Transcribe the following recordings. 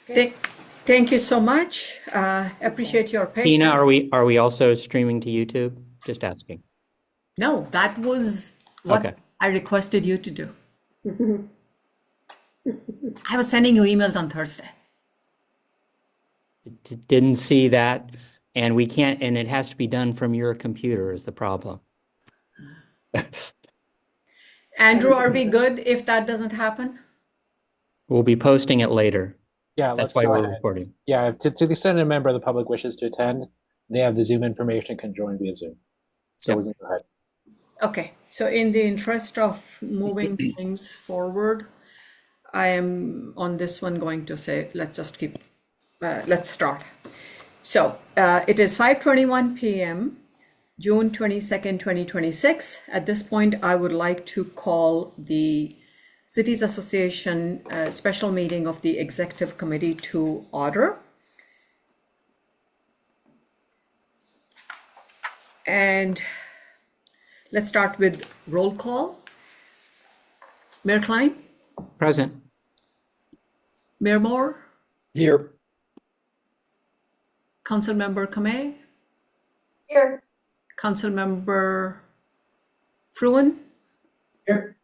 Thank, thank you so much. Appreciate your patience. Tina, are we also streaming to YouTube? Just asking. No, that was what Okay. I requested you to do. I was sending you emails on Thursday. Didn't see that, and we can't, and it has to be done from your computer is the problem. Andrew, are we good if that doesn't happen? We'll be posting it later. Yeah, That's let's why go we're ahead. recording. Yeah, to the extent a member of the public wishes to attend, they have the Zoom information, can join via Zoom. So Yep. we can go ahead. Okay, so in the interest of moving things forward, I am on this one going to say, let's start. So it is 5:21 p.m., June 22nd, 2026. At this point, I would like to call the Cities Association special meeting of the Executive Committee to order. And let's start with roll call. Mayor Klein? Present. Mayor Moore? Here. Councilmember Kamei? Here. Councilmember Fruin? Here.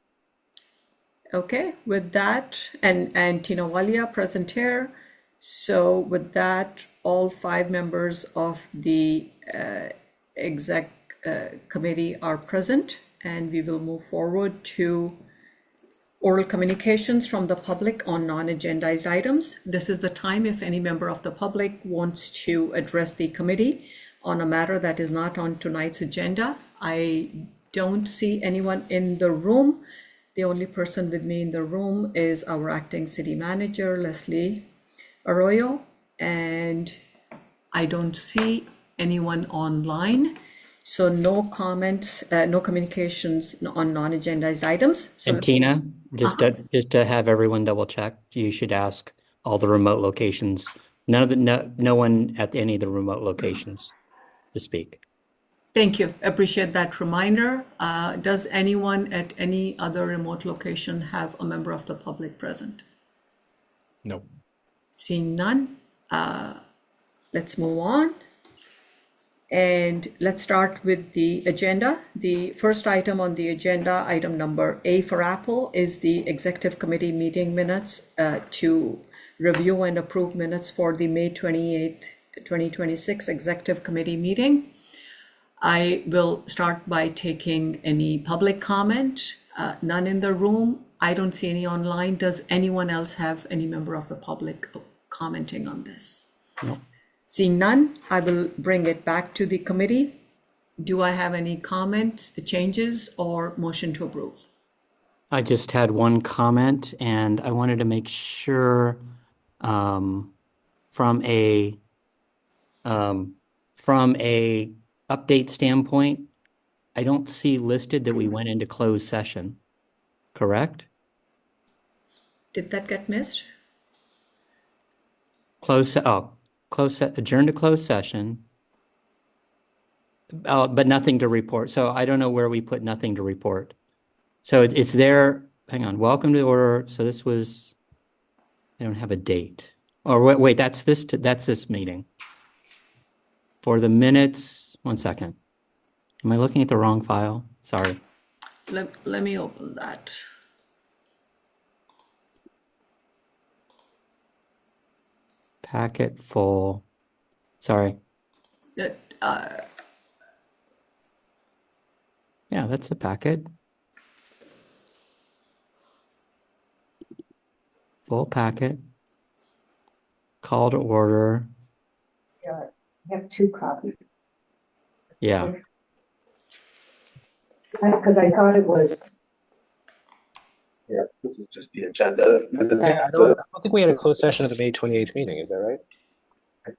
Okay, with that, and Tina Walia present here. So with that, all 5 members of the exec committee are present, and we will move forward to oral communications from the public on non-agendized items. This is the time if any member of the public wants to address the committee on a matter that is not on tonight's agenda. I don't see anyone in the room. The only person with me in the room is our acting city manager, Leslie Arroyo, and I don't see anyone online. So no comments, no communications on non-agendized items. So And Tina, just to have everyone double check, you should ask all the remote locations. No one at any of the remote locations to speak. thank you. Appreciate that reminder. Does anyone at any other remote location have a member of the public present? No. Seeing none, let's move on. And let's start with the agenda. The first item on the agenda, item number A for Apple, is the Executive Committee meeting minutes to review and approve minutes for the May 28th, 2026 Executive Committee meeting. I will start by taking any public comment. None in the room. I don't see any online. Does anyone else have any member of the public commenting on this? No. Seeing none, I will bring it back to the committee. Do I have any comments, changes, or motion to approve? I just had one comment, and I wanted to make sure from a update standpoint, I don't see listed that we went into closed session, correct? Did that get missed? Adjourn to closed session, but nothing to report. So I don't know where we put nothing to report. So it's there. Hang on. Welcome to order. So this was, I don't have a date. Or wait, that's this meeting. For the minutes, 1 second. Am I looking at the wrong file? Sorry. Let me open that. Packet full. Sorry. That, Yeah, that's the packet. Full packet. Call to order. Yeah, I have 2 copies. Yeah. Because I thought it was. Yeah, this is just the agenda. I don't think we had a closed session of the May 28th meeting, is that right?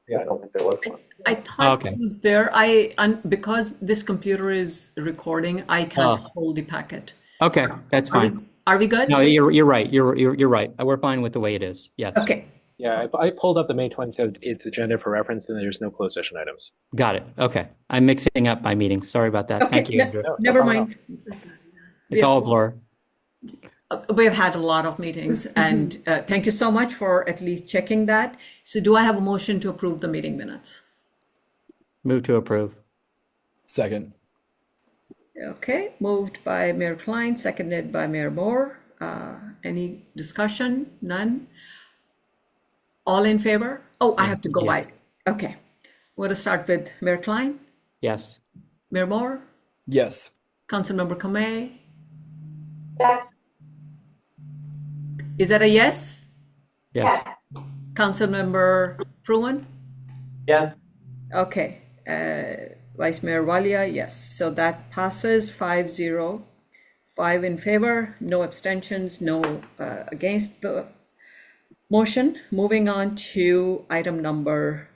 Yeah, I don't think there was one. I thought Okay. it was there. Because this computer is recording, I can't hold the packet. Okay, that's fine. Are we good? No, you're right. You're right. We're fine with the way it is. Yes. Okay. Yeah, I pulled up the May 27th agenda for reference, and there's no closed session items. Got it. Okay. I'm mixing up my meetings. Sorry about that. Okay. Thank you, Andrew. No Never problem. mind. It's all a blur. We've had a lot of meetings, and thank you so much for at least checking that. So do I have a motion to approve the meeting minutes? Move to approve. Second. Okay, moved by Mayor Klein, seconded by Mayor Moore. Any discussion? None? All in favor? Oh, I have to go Yeah. by. Okay, we're going to start with Mayor Klein, Yes. Mayor Moore, Yes. Councilmember Kamei. Yes. Is that a yes? Yes. Councilmember Fruin? Yes. Okay, Vice Mayor Walia, yes. So that passes 5-0. 5 in favor, no abstentions, no against the motion. Moving on to item number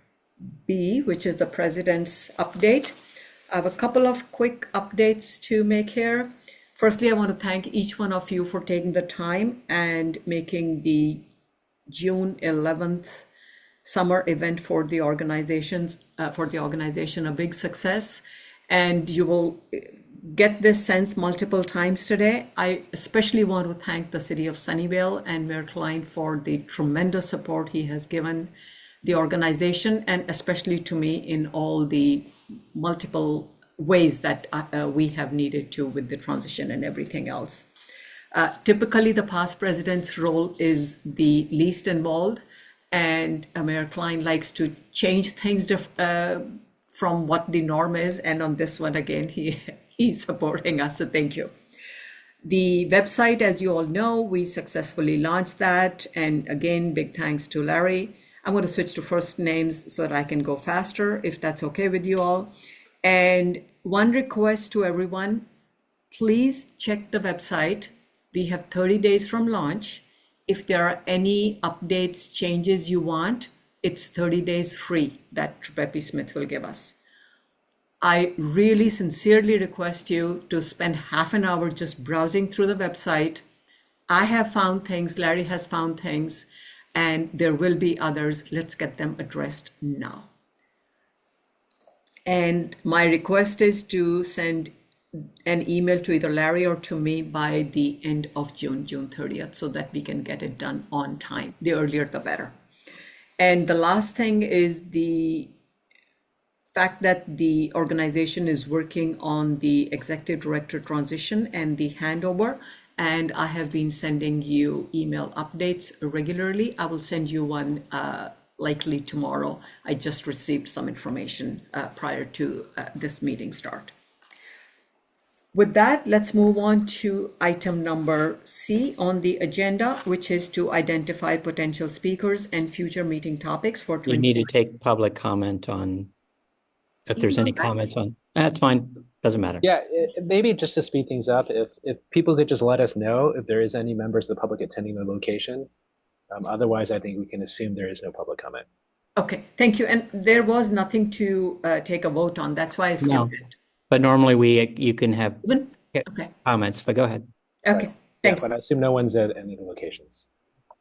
B, which is the president's update. I have a couple of quick updates to make here. Firstly, I want to thank each one of you for taking the time and making the June 11th summer event for the organization a big success. And you will get this sense multiple times today. I especially want to thank the city of Sunnyvale and Mayor Klein for the tremendous support he has given the organization, and especially to me in all the multiple ways that we have needed to with the transition and everything else. Typically, the past president's role is the least involved, and Mayor Klein likes to change things from what the norm is. And on this one, again, he's supporting us, so thank you. The website, as you all know, we successfully launched that. And again, big thanks to Larry. I'm going to switch to first names so that I can go faster, if that's okay with you all. And one request to everyone, please check the website. We have 30 days from launch. If there are any updates, changes you want, it's 30 days free that Pepe Smith will give us. I really sincerely request you to spend half an hour just browsing through the website. I have found things, Larry has found things, and there will be others. Let's get them addressed now. And my request is to send an email to either Larry or to me by the end of June 30th, so that we can get it done on time. The earlier, the better. And the last thing is the fact that the organization is working on the executive director transition and the handover. And I have been sending you email updates regularly. I will send you one likely tomorrow. I just received some information prior to this meeting start. With that, let's move on to item number C on the agenda, which is to identify potential speakers and future meeting topics for You need to take public comment on, if there's any comments on, that's fine, doesn't matter. Yeah, maybe just to speed things up, if people could just let us know if there is any members of the public attending the location. Otherwise, I think we can assume there is no public comment. Okay, thank you. And there was nothing to take a vote on. That's why I skipped No. it. But normally you can have Okay, comments, but go ahead. okay, Yeah, thanks. but I assume no one's at any of the locations.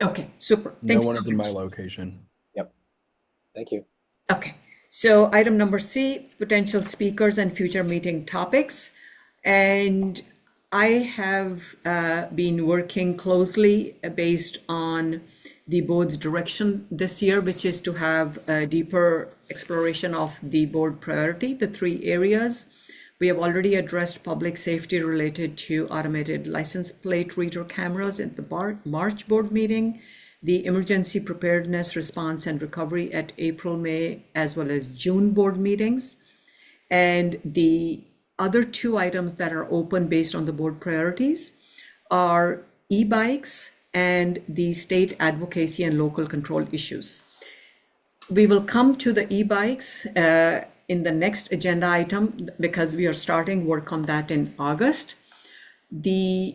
Okay, super. No Thank you one so is in my much. location. Yep. Thank you. Okay, so item number C, potential speakers and future meeting topics. And I have been working closely based on the board's direction this year, which is to have a deeper exploration of the board priority, the 3 areas. We have already addressed public safety related to automated license plate reader cameras at the March board meeting, the emergency preparedness, response, and recovery at April, May, as well as June board meetings. And the other 2 items that are open based on the board priorities are e-bikes and the state advocacy and local control issues. We will come to the e-bikes in the next agenda item because we are starting work on that in August. The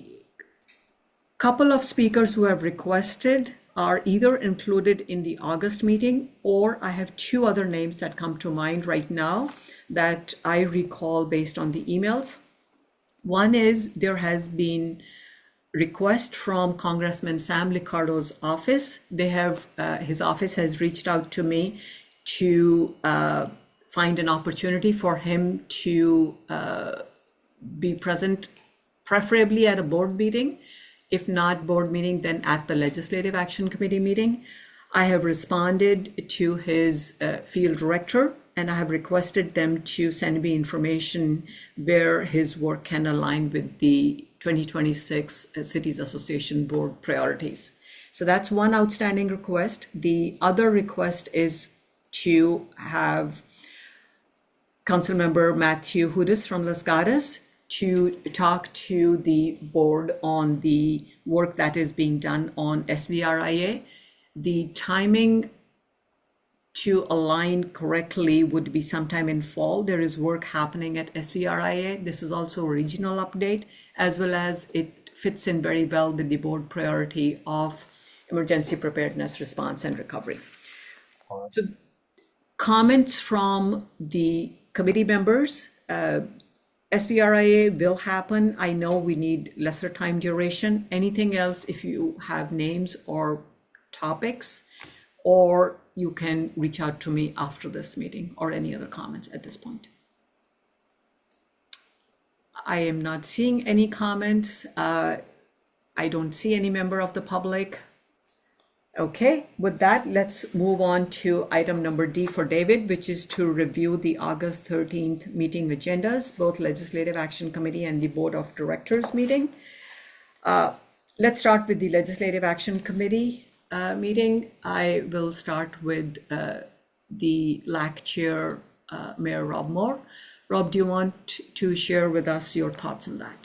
couple of speakers who have requested are either included in the August meeting, or I have 2 other names that come to mind right now that I recall based on the emails. One is there has been request from Congressman Sam Liccardo's office. They have his office has reached out to me to find an opportunity for him to be present, preferably at a board meeting, If not board meeting, then at the Legislative Action Committee meeting. I have responded to his field director, and I have requested them to send me information where his work can align with the 2026 Cities Association Board priorities. So that's one outstanding request. The other request is to have Councilmember Matthew Hudis from Las Gatas to talk to the board on the work that is being done on SVRIA. The timing to align correctly would be sometime in fall. There is work happening at SVRIA. This is also a regional update, as well as it fits in very well with the board priority of emergency preparedness, response, and recovery. So comments from the committee members. SVRIA will happen. I know we need lesser time duration. Anything else, if you have names or topics, or you can reach out to me after this meeting, or any other comments at this point. I am not seeing any comments. I don't see any member of the public. Okay, with that, let's move on to item number D for David, which is to review the August 13th meeting agendas, both Legislative Action Committee and the Board of Directors meeting. Let's start with the Legislative Action Committee meeting. I will start with the LAC Chair, Mayor Rob Moore. Rob, do you want to share with us your thoughts on that?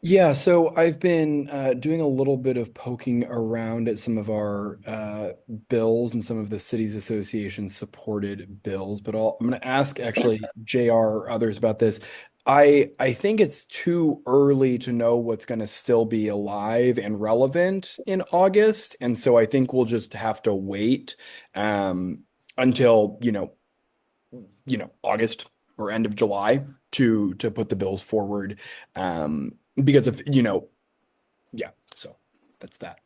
Yeah, so I've been doing a little bit of poking around at some of our bills and some of the cities association supported bills, but I'm going to ask actually JR or others about this. I think it's too early to know what's going to still be alive and relevant in August, and so I think we'll just have to wait until August or end of July to put the bills forward. Because of, yeah, so that's that.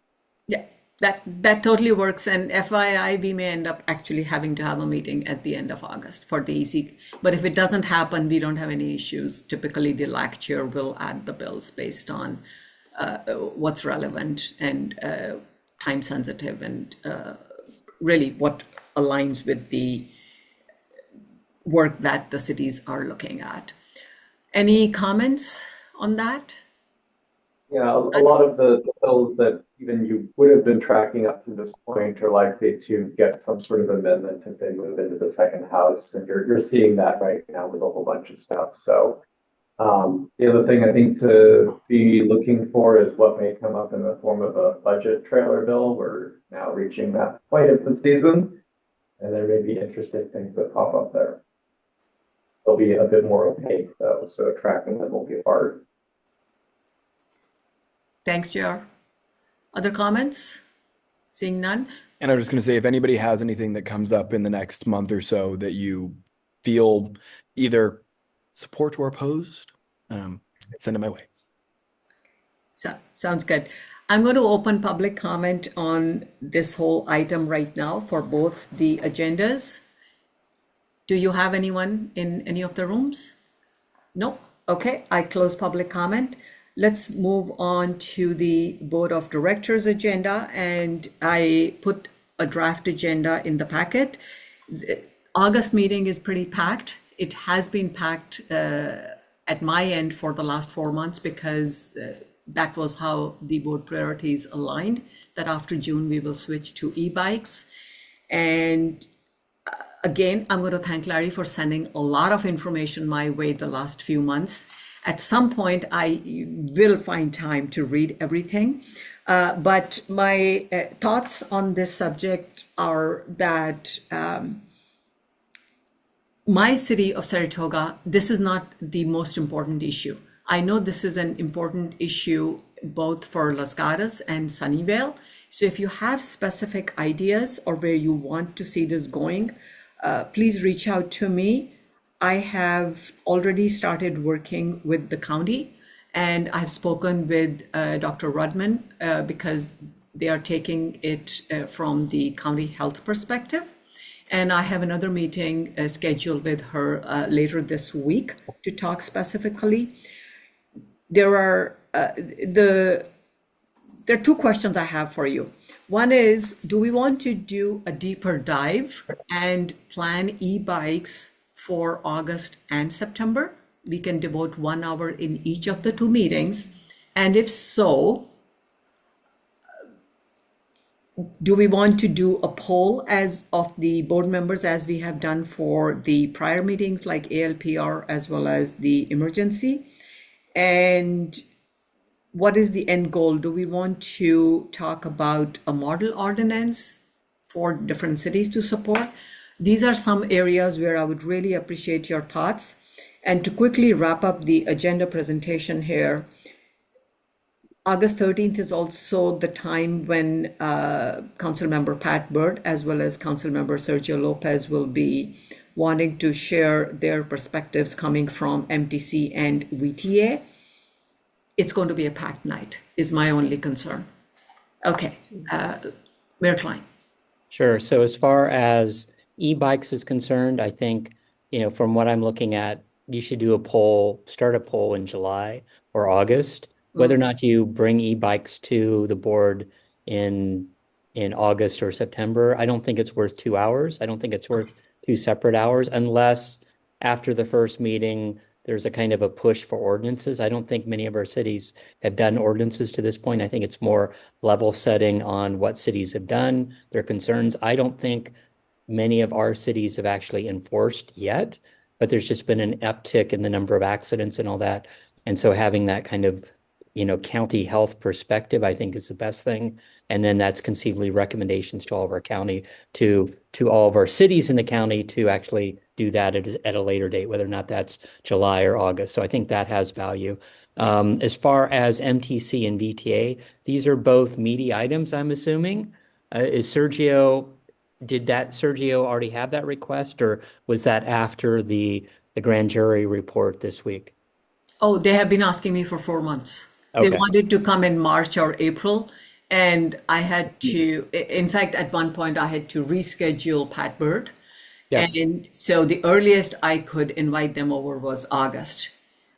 Yeah, that totally works. And FYI, we may end up actually having to have a meeting at the end of August for the EC. But if it doesn't happen, we don't have any issues. Typically, the LAC chair will add the bills based on what's relevant and time sensitive, and really what aligns with the work that the cities are looking at. Any comments on that? Yeah, a lot of the bills that even you would have been tracking up to this point are likely to get some sort of amendment as they move into the second house, and you're seeing that right now with a whole bunch of stuff. So the other thing I think to be looking for is what may come up in the form of a budget trailer bill. We're now reaching that point of the season, and there may be interesting things that pop up there. They'll be a bit more opaque though, so tracking them will be hard. Thanks, JR. Other comments? Seeing none? And I was just going to say, if anybody has anything that comes up in the next month or so that you feel either support or opposed, send it my way. Sounds good. I'm going to open public comment on this whole item right now for both the agendas. Do you have anyone in any of the rooms? No? Okay, I close public comment. Let's move on to the Board of Directors agenda, and I put a draft agenda in the packet. The August meeting is pretty packed. It has been packed at my end for the last 4 months because that was how the board priorities aligned, that after June we will switch to e-bikes. And again, I'm going to thank Larry for sending a lot of information my way the last few months. At some point, I will find time to read everything. But my thoughts on this subject are that my city of Saratoga, this is not the most important issue. I know this is an important issue both for Las Gatas and Sunnyvale. So if you have specific ideas or where you want to see this going, please reach out to me. I have already started working with the county, and I've spoken with Dr. Rudman because they are taking it from the county health perspective. And I have another meeting scheduled with her later this week to talk specifically. There are the there are two questions I have for you. One is, do we want to do a deeper dive and plan e-bikes for August and September? We can devote 1 hour in each of the two meetings. And if so, do we want to do a poll as of the board members as we have done for the prior meetings like ALPR as well as the emergency? And what is the end goal? Do we want to talk about a model ordinance for different cities to support? These are some areas where I would really appreciate your thoughts. And to quickly wrap up the agenda presentation here, August 13th is also the time when Councilmember Pat Byrd as well as Councilmember Sergio Lopez will be wanting to share their perspectives coming from MTC and VTA. It's going to be a packed night, is my only concern. Okay, Mayor Klein. Sure. So as far as e-bikes is concerned, I think, from what I'm looking at, you should do a poll, start a poll in July or August, whether or not you bring e-bikes to the board in August or September. I don't think it's worth 2 hours. I don't think it's worth 2 separate hours unless after the first meeting, there's a kind of a push for ordinances. I don't think many of our cities have done ordinances to this point. I think it's more level setting on what cities have done, their concerns. I don't think many of our cities have actually enforced yet, but there's just been an uptick in the number of accidents and all that. And so having that kind of, county health perspective, I think is the best thing. And then that's conceivably recommendations to all of our county, to all of our cities in the county to actually do that at a later date, whether or not that's July or August. So I think that has value. As far as MTC and VTA, these are both meaty items, I'm assuming. Did Sergio already have that request, or was that after the grand jury report this week? Oh, they have been asking me for 4 months. They Okay. wanted to come in March or April, and I had to, in fact, at one point I had to reschedule Pat Byrd. Yeah. And so the earliest I could invite them over was August.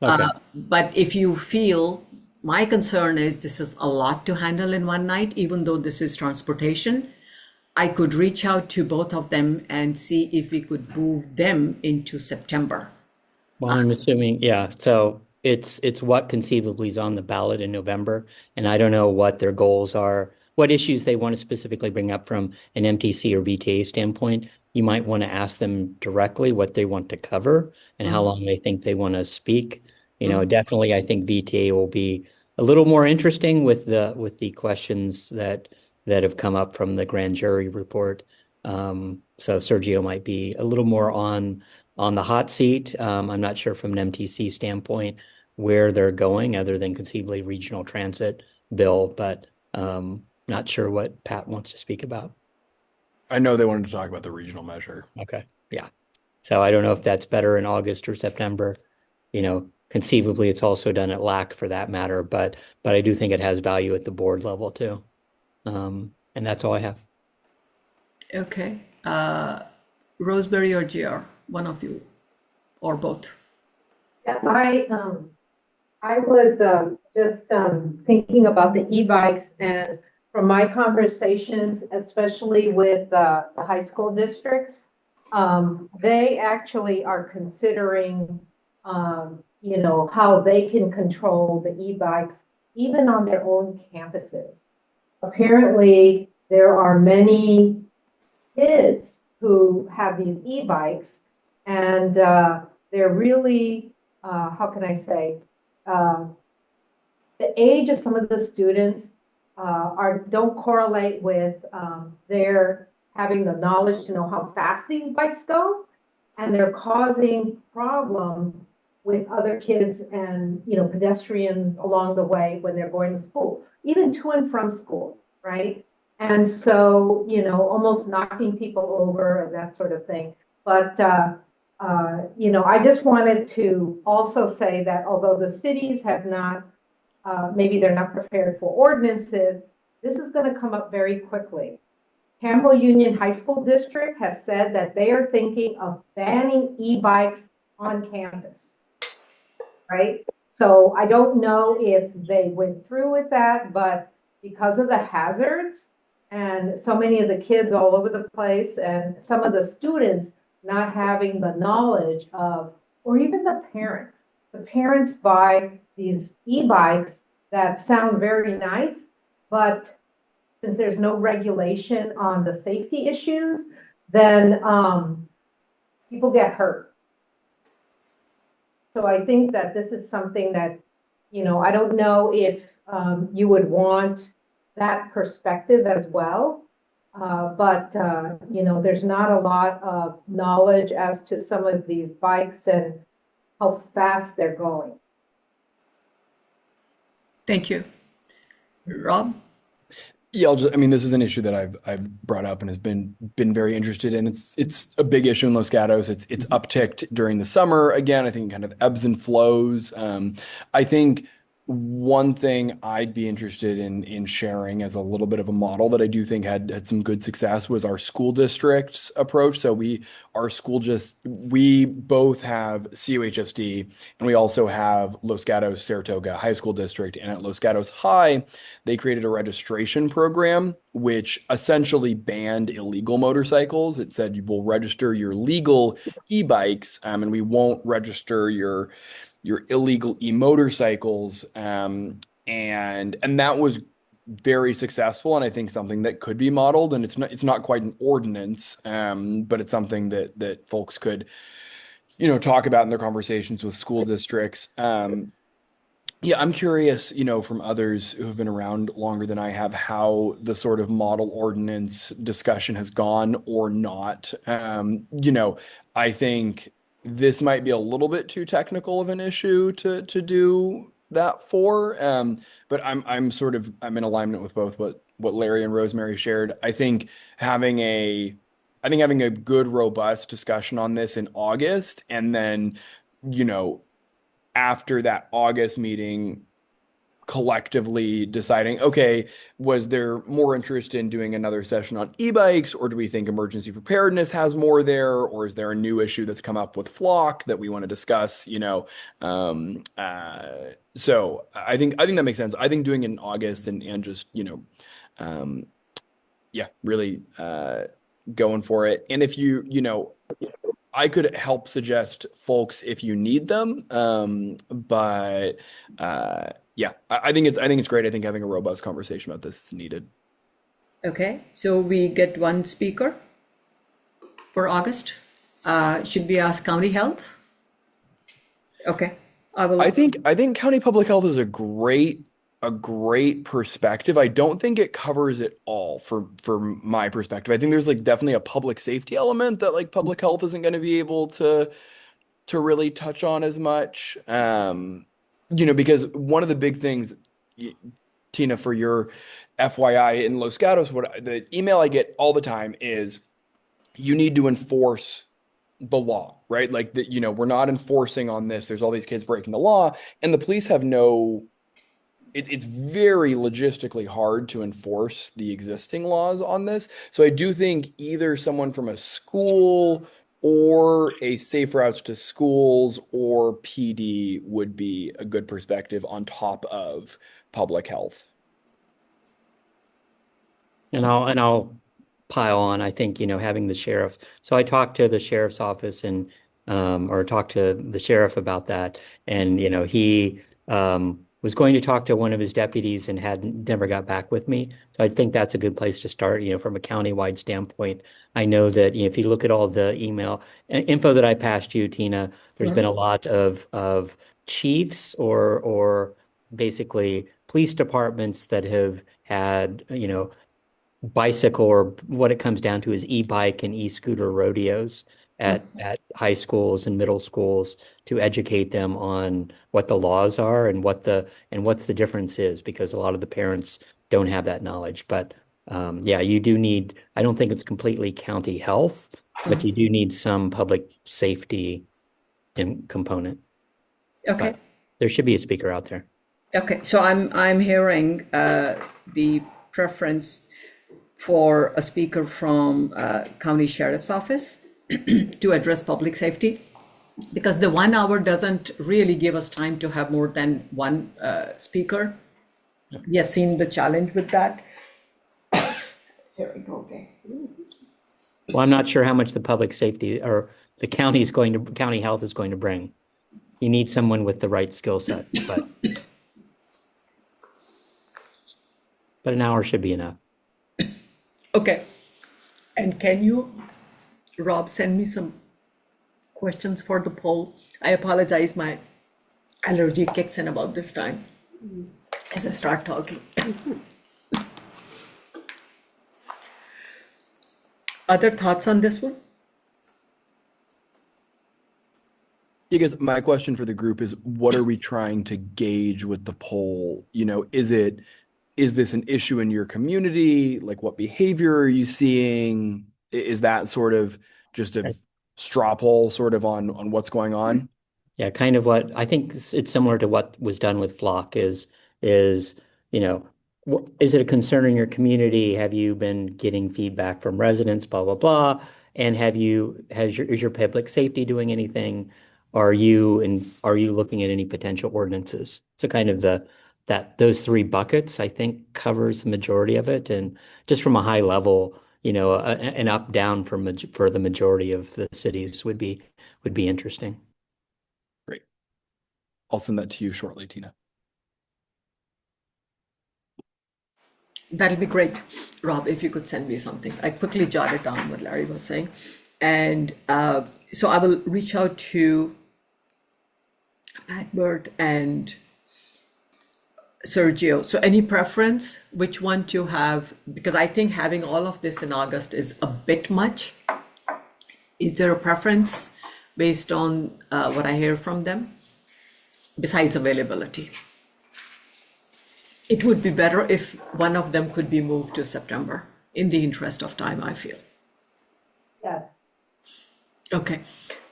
Okay. But if you feel, my concern is this is a lot to handle in one night, even though this is transportation, I could reach out to both of them and see if we could move them into September. Well, I'm assuming, yeah. So it's what conceivably is on the ballot in November, and I don't know what their goals are, what issues they want to specifically bring up from an MTC or VTA standpoint. You might want to ask them directly what they want to cover and how long they think they want to speak. Definitely, I think VTA will be a little more interesting with the questions that have come up from the grand jury report. So Sergio might be a little more on the hot seat. I'm not sure from an MTC standpoint where they're going other than conceivably regional transit bill, but not sure what Pat wants to speak about. I know they wanted to talk about the regional measure. Okay. Yeah. So I don't know if that's better in August or September. Conceivably it's also done at LAC for that matter, but I do think it has value at the board level too. And that's all I have. Okay. Roseberry or GR, one of you, or both. Yeah, I was just thinking about the e-bikes, and from my conversations, especially with the high school districts, they actually are considering, how they can control the e-bikes even on their own campuses. Apparently, there are many kids who have these e-bikes, and they're really, how can I say, the age of some of the students don't correlate with their having the knowledge to know how fast these bikes go, and they're causing problems with other kids and pedestrians along the way when they're going to school, even to and from school, right? And so, almost knocking people over and that sort of thing. But, I just wanted to also say that although the cities have not, maybe they're not prepared for ordinances, this is going to come up very quickly. Campbell Union High School District has said that they are thinking of banning e-bikes on campus, right? So I don't know if they went through with that, but because of the hazards and so many of the kids all over the place and some of the students not having the knowledge of, or even the parents. The parents buy these e-bikes that sound very nice, but since there's no regulation on the safety issues, then people get hurt. So I think that this is something that, I don't know if you would want that perspective as well. But there's not a lot of knowledge as to some of these bikes and how fast they're going. Thank you. Rob? Yeah, this is an issue that I've brought up and has been very interested in. It's a big issue in Los Gatos. It's upticked during the summer. Again, I think it kind of ebbs and flows. I think one thing I'd be interested in sharing as a little bit of a model that I do think had some good success was our school district's approach. So we both have COHSD and we also have Los Gatos Saratoga High School District. And at Los Gatos High, they created a registration program which essentially banned illegal motorcycles. It said you will register your legal e-bikes and we won't register your illegal e-motorcycles, and that was very successful, and I think something that could be modeled. And it's not quite an ordinance, but it's something that folks could, talk about in their conversations with school districts. Yeah, I'm curious, from others who have been around longer than I have, how the sort of model ordinance discussion has gone or not. I think this might be a little bit too technical of an issue to do that for. But I'm in alignment with both what Larry and Rosemary shared. I think having a good, robust discussion on this in August, and then, after that August meeting, collectively deciding, okay, was there more interest in doing another session on e-bikes, or do we think emergency preparedness has more there, or is there a new issue that's come up with flock that we want to discuss? So I think that makes sense. I think doing it in August and just really going for it. And if I could help suggest folks if you need them. But I think it's great. I think having a robust conversation about this is needed. Okay, so we get one speaker for August. Should we ask County Health? Okay, I will. I think County Public Health is a great perspective. I don't think it covers it all for my perspective. I think there's definitely a public safety element that public health isn't going to be able to really touch on as much. Because one of the big things, Tina, for your FYI in Los Gatos, the email I get all the time is you need to enforce the law, right? We're not enforcing on this. There's all these kids breaking the law, and the police have it's very logistically hard to enforce the existing laws on this. So I do think either someone from a school or a Safe Routes to Schools or PD would be a good perspective on top of public health. And I'll pile on. I think, having the sheriff. So I talked to the sheriff's office or talked to the sheriff about that. And, he was going to talk to one of his deputies and never got back with me. So I think that's a good place to start, from a countywide standpoint. I know that if you look at all the email info that I passed you, Tina, there's been a lot of chiefs or basically police departments that have had, bicycle, or what it comes down to is e-bike and e-scooter rodeos at high schools and middle schools to educate them on what the laws are and what's the difference is, because a lot of the parents don't have that knowledge. But you do need, I don't think it's completely county health, but you do need some public safety component. Okay. But there should be a speaker out there. Okay, so I'm hearing the preference for a speaker from County Sheriff's Office to address public safety, because the 1 hour doesn't really give us time to have more than one speaker. We have seen the challenge with that. Here we go. Okay. Well, I'm not sure how much the public safety or the county health is going to bring. You need someone with the right skill set, but an hour should be enough. Okay. And can you, Rob, send me some questions for the poll? I apologize, my allergy kicks in about this time as I start talking. Other thoughts on this one? I guess my question for the group is, what are we trying to gauge with the poll? You know, is this an issue in your community? Like, what behavior are you seeing? Is that sort of just a straw poll sort of on what's going on? Yeah, kind of what I think it's similar to what was done with Flock is, you know, is it a concern in your community? Have you been getting feedback from residents, blah, blah, blah? And is your public safety doing anything? Are you looking at any potential ordinances? So kind of those three buckets, I think, covers the majority of it. And just from a high level, you know, an up down for the majority of the cities would be interesting. Great. I'll send that to you shortly, Tina. That'll be great, Rob, if you could send me something. I quickly jotted down what Larry was saying. And so I will reach out to Pat Burt and Sergio. So any preference, which one to have? Because I think having all of this in August is a bit much. Is there a preference based on what I hear from them, besides availability? It would be better if one of them could be moved to September, in the interest of time, I feel. Yes. Okay.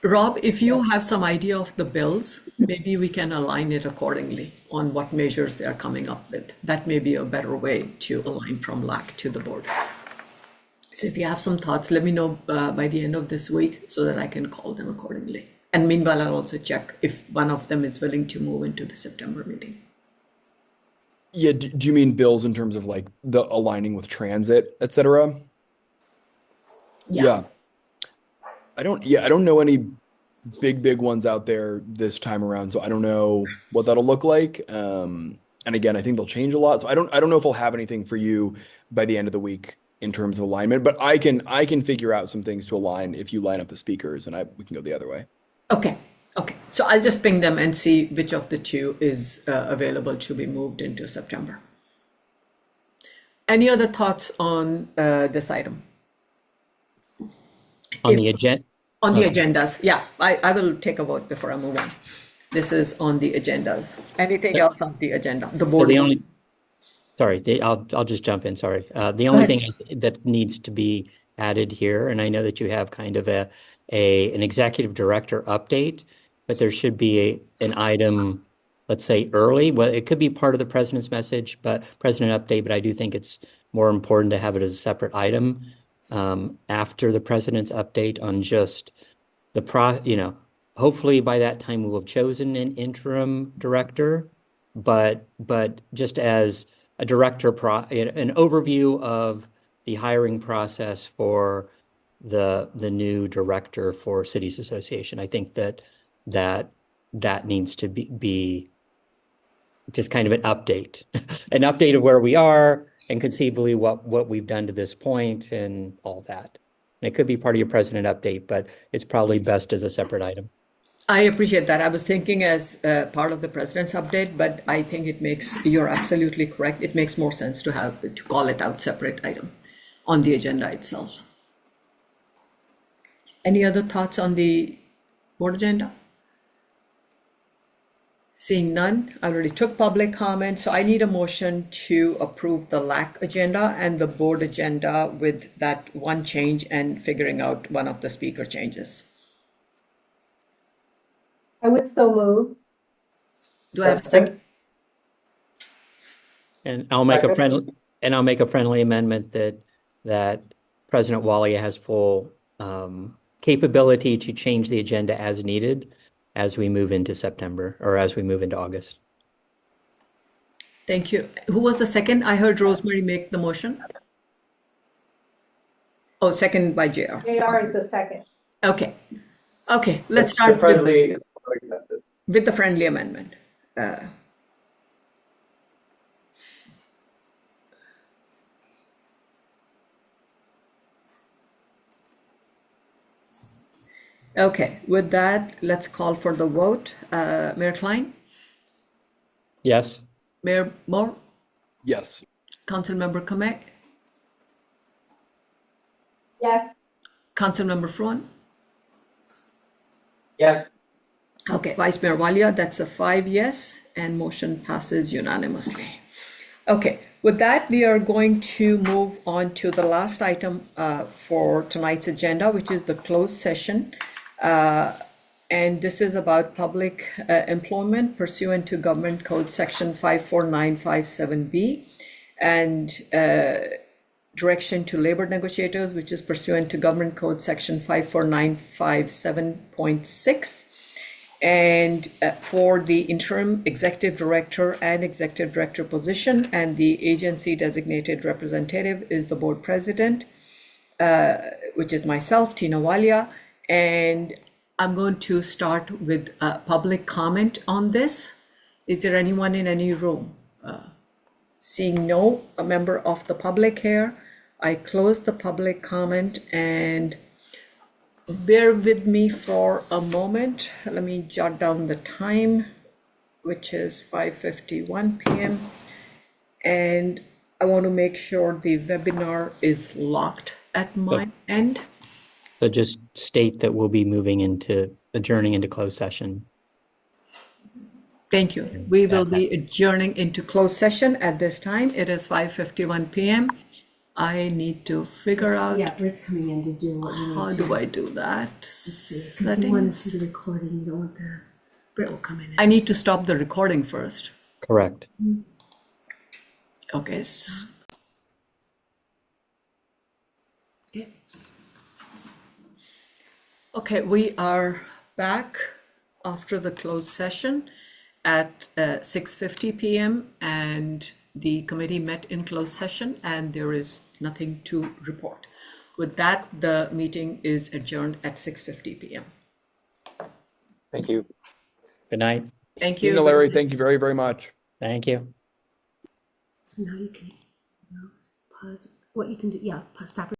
Rob, if you have some idea of the bills, maybe we can align it accordingly on what measures they are coming up with. That may be a better way to align from LAC to the board. So if you have some thoughts, let me know by the end of this week so that I can call them accordingly. And meanwhile, I'll also check if one of them is willing to move into the September meeting. Yeah, do you mean bills in terms of like the aligning with transit, et cetera? Yeah. I don't know any big ones out there this time around, so I don't know what that'll look like. And again, I think they'll change a lot. So I don't know if I'll have anything for you by the end of the week in terms of alignment, but I can figure out some things to align if you line up the speakers, and we can go the other way. Okay. So I'll just ping them and see which of the two is available to be moved into September. Any other thoughts on this item? On the agenda? On the agendas, yeah, I will take a vote before I move on. This is on the agendas. Anything else on the agenda? The board. I'll just jump in. Sorry. The only thing that needs to be added here, and I know that you have kind of an executive director update, but there should be an item, let's say early. Well, it could be part of the president's message, but president update. But I do think it's more important to have it as a separate item after the president's update on just hopefully by that time we'll have chosen an interim director, but just as a director, an overview of the hiring process for the new director for Cities Association. I think that needs to be just kind of an update, an update of where we are and conceivably what we've done to this point and all that. And it could be part of your president update, but it's probably best as a separate item. I appreciate that. I was thinking as part of the president's update, but I think you're absolutely correct. It makes more sense to call it out separate item on the agenda itself. Any other thoughts on the board agenda? Seeing none, I already took public comment, so I need a motion to approve the LAC agenda and the board agenda with that one change and figuring out one of the speaker changes. I would so move. Do I have a second? And I'll make a friendly amendment that President Walia has full capability to change the agenda as needed as we move into September or as we move into August. Thank you. Who was the second? I heard Rosemary make the motion. Oh, second by JR. JR is the second. Okay. Okay, let's The start friendly is accepted. with the friendly amendment. Okay, with that, let's call for the vote. Mayor Klein, Yes. Mayor Moore, Yes. Councilmember Kamek, Yes. Councilmember Fruin. Yes. Okay, Vice Mayor Walia, that's a 5 yes, and motion passes unanimously. Okay, with that, we are going to move on to the last item for tonight's agenda, which is the closed session. And this is about public employment pursuant to Government Code Section 54957B and direction to labor negotiators, which is pursuant to Government Code Section 54957.6. And for the interim executive director and executive director position, and the agency designated representative is the board president, which is myself, Tina Walia. And I'm going to start with public comment on this. Is there anyone in any room? Seeing no a member of the public here, I close the public comment, and bear with me for a moment. Let me jot down the time, which is 5:51 p.m. And I want to make sure the webinar is locked at my end. So just state that we'll be adjourning into closed session. Thank you. We will be adjourning into closed session at this time. It is 5:51 p.m. I need to figure out Yeah, Britt's coming in to do what you how need to. do I do that. Because you want to see Settings. the recording, you don't want the, Britt will come in. I need to stop the recording first. Correct. Okay. Okay, we are back after the closed session at 6:50 p.m. and the committee met in closed session and there is nothing to report. With that, the meeting is adjourned at 6:50 p.m. Thank you. Good night. Thank you. Tina, Larry, thank you very, very much. Thank you. So now you can, pause, what you can do, yeah, stop